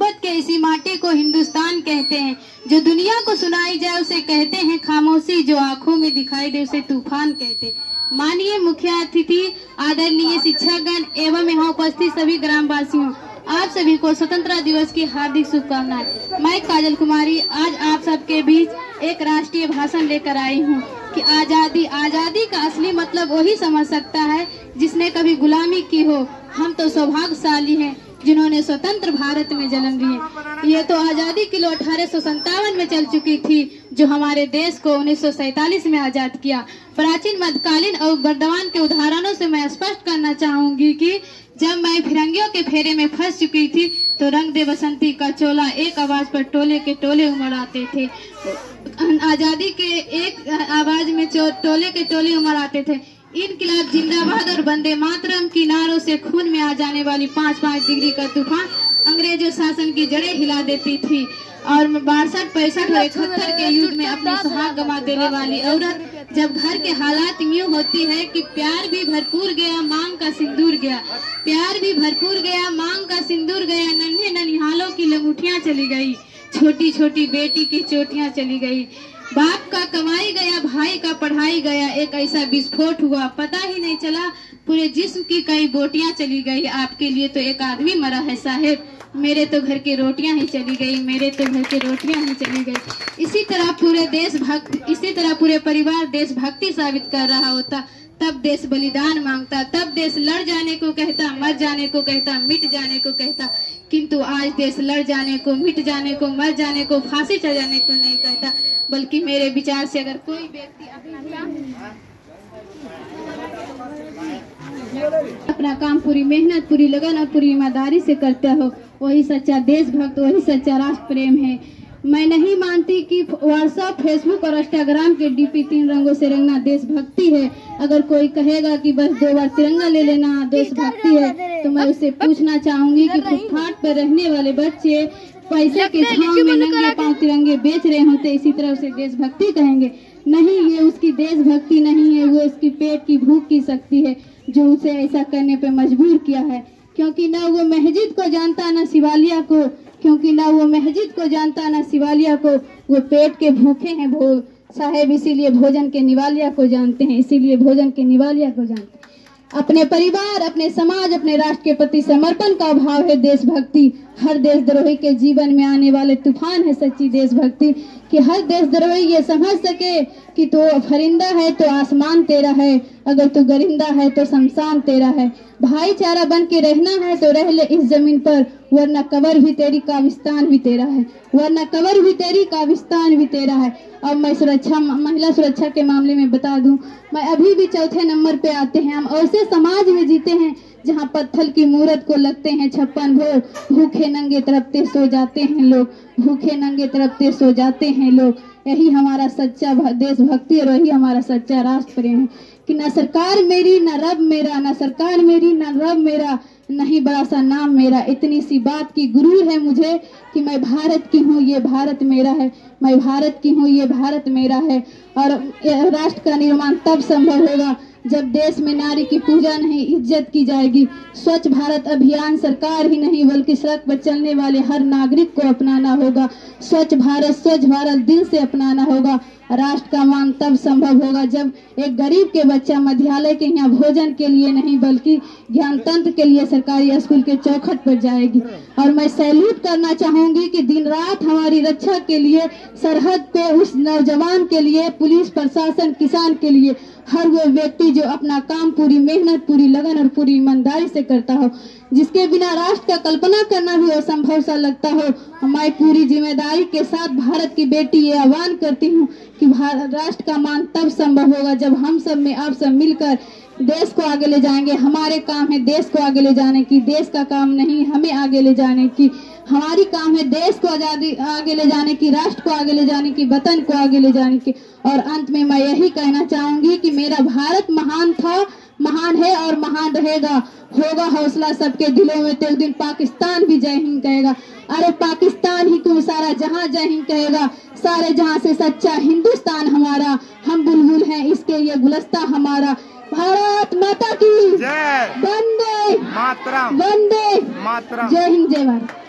तिब्बत के इसी माटी को हिंदुस्तान कहते हैं। जो दुनिया को सुनाई जाए उसे कहते हैं खामोशी, जो आंखों में दिखाई दे उसे तूफान कहते हैं। माननीय मुख्य अतिथि, आदरणीय शिक्षकगण एवं यहाँ उपस्थित सभी ग्रामवासियों, आप सभी को स्वतंत्रता दिवस की हार्दिक शुभकामनाएं। मैं काजल कुमारी आज आप सबके बीच एक राष्ट्रीय भाषण लेकर आई हूँ कि आजादी का असली मतलब वही समझ सकता है जिसने कभी गुलामी की हो। हम तो सौभाग्यशाली हैं जिन्होंने स्वतंत्र भारत में जन्म लिए। ये तो आजादी किलो 1857 में चल चुकी थी, जो हमारे देश को 1947 में आजाद किया। प्राचीन मध्यकालीन और वर्तमान के उदाहरणों से मैं स्पष्ट करना चाहूंगी कि जब मैं फिरंगियों के फेरे में फंस चुकी थी तो रंग दे बसंती का चोला एक आवाज पर टोले के टोले उमड़ आते थे। आजादी के एक आवाज में टोले के टोले उमड़ आते थे। इनकलाब जिंदाबाद और वंदे मातरम की नारों से खून में आ जाने वाली 5-5 डिग्री का तूफान अंग्रेजों शासन की जड़ें हिला देती थी। और 62, 65 और 71 के युद्ध में अपने सुहाग गंवा देने वाली औरत जब घर के हालात यूं होती है कि प्यार भी भरपूर गया, मांग का सिंदूर गया। प्यार भी भरपूर गया, मांग का सिंदूर गया। नन्हे ननिहालों की लंगूठियां चली गई, छोटी छोटी बेटी की चोटियां चली गई। बाप का कमाई गया, भाई का पढ़ाई गया। एक ऐसा विस्फोट हुआ, पता ही नहीं चला, पूरे जिस्म की कई बोटियां चली गई। आपके लिए तो एक आदमी मरा है साहेब, मेरे तो घर की रोटियां ही चली गई, मेरे तो घर की रोटियां ही चली गई। इसी तरह पूरे परिवार देशभक्ति साबित कर रहा होता, तब देश बलिदान मांगता, तब देश लड़ जाने को कहता, मर जाने को कहता, मिट जाने को कहता। किंतु आज देश लड़ जाने को, मिट जाने को, मर जाने को, फांसी चढ़ जाने को नहीं कहता, बल्कि मेरे विचार से अगर कोई व्यक्ति अपना काम पूरी मेहनत, पूरी लगन और पूरी ईमानदारी से करता हो, वही सच्चा देशभक्त, वही सच्चा राष्ट्र प्रेम है। मैं नहीं मानती कि व्हाट्सएप, फेसबुक और इंस्टाग्राम के डीपी 3 रंगों से रंगना देशभक्ति है। अगर कोई कहेगा कि बस 2 बार तिरंगा ले लेना देशभक्ति है, तो मैं उससे पूछना चाहूंगी कि फुटपाथ पर रहने वाले बच्चे पैसे के छांव में नंगे पांव तिरंगे बेच रहे होते, इसी तरह उसे देशभक्ति कहेंगे? नहीं, ये उसकी देशभक्ति नहीं है, वो उसकी पेट की भूख की शक्ति है जो उसे ऐसा करने पे मजबूर किया है। क्योंकि ना वो मस्जिद को जानता, ना शिवालिया को, क्योंकि ना वो मस्जिद को जानता, ना शिवालिया को। वो पेट के भूखे हैं साहेब, इसीलिए भोजन के निवालिया को जानते हैं, इसीलिए भोजन के निवालिया को जानते हैं। अपने परिवार, अपने समाज, अपने राष्ट्र के प्रति समर्पण का भाव है देशभक्ति। हर देशद्रोही के जीवन में आने वाले तूफान है सच्ची देशभक्ति। कि हर देशद्रोही ये समझ सके कि तो फरिंदा है तो आसमान तेरा है, अगर तू गरिंदा है तो शमशान तेरा है। भाईचारा बन के रहना है तो रह ले इस जमीन पर, वरना कबर भी तेरी काबिस्तान भी तेरा है, वरना कबर भी तेरी काबिस्तान भी तेरा है। और मैं महिला सुरक्षा के मामले में बता दूं, मैं अभी भी 4थे नंबर पे आते हैं। हम ऐसे समाज में जीते हैं जहां पत्थर की मूरत को लगते हैं 56 भोर, भूखे नंगे तड़पते सो जाते हैं लोग, भूखे नंगे तड़पते सो जाते हैं लोग। यही हमारा सच्चा देशभक्ति और यही हमारा सच्चा राष्ट्र प्रेम है कि ना सरकार मेरी ना रब मेरा, ना सरकार मेरी ना रब मेरा, नहीं बड़ा सा नाम मेरा। इतनी सी बात की गुरूर है मुझे कि मैं भारत की हूँ, ये भारत मेरा है, मैं भारत की हूँ, ये भारत मेरा है। और राष्ट्र का निर्माण तब संभव होगा जब देश में नारी की पूजा नहीं, इज्जत की जाएगी। स्वच्छ भारत अभियान सरकार ही नहीं बल्कि सड़क पर चलने वाले हर नागरिक को अपनाना होगा। स्वच्छ भारत दिल से अपनाना होगा। राष्ट्र का मान तब संभव होगा जब एक गरीब के बच्चा मध्यालय के यहाँ भोजन के लिए नहीं बल्कि ज्ञान तंत्र के लिए सरकारी स्कूल के चौखट पर जाएगी। और मैं सैल्यूट करना चाहूंगी कि दिन रात हमारी रक्षा के लिए, सरहद पे उस नौजवान के लिए, पुलिस प्रशासन, किसान के लिए, हर वो व्यक्ति जो अपना काम पूरी मेहनत, पूरी लगन और पूरी ईमानदारी से करता हो, जिसके बिना राष्ट्र का कल्पना करना भी असंभव सा लगता हो। मैं पूरी जिम्मेदारी के साथ भारत की बेटी ये आह्वान करती हूँ कि राष्ट्र का मान तब संभव होगा जब हम सब में आप सब मिलकर देश को आगे ले जाएंगे। हमारे काम है देश को आगे ले जाने की, देश का काम नहीं हमें आगे ले जाने की। हमारी काम है देश को आगे ले जाने की, राष्ट्र को आगे ले जाने की, वतन को आगे ले जाने की। और अंत में मैं यही कहना चाहूंगी कि मेरा भारत महान था, महान है और महान रहेगा। होगा हौसला सबके दिलों में तो एक दिन पाकिस्तान भी जय हिंद कहेगा। अरे पाकिस्तान ही क्यों, सारा जहां जय हिंद कहेगा। सारे जहां से सच्चा हिंदुस्तान हमारा, हम बुलबुल हैं इसके ये गुलस्ता हमारा। भारत माता की जय, वंदे मातरम, वंदे मातरम, जय हिंद जय भारत।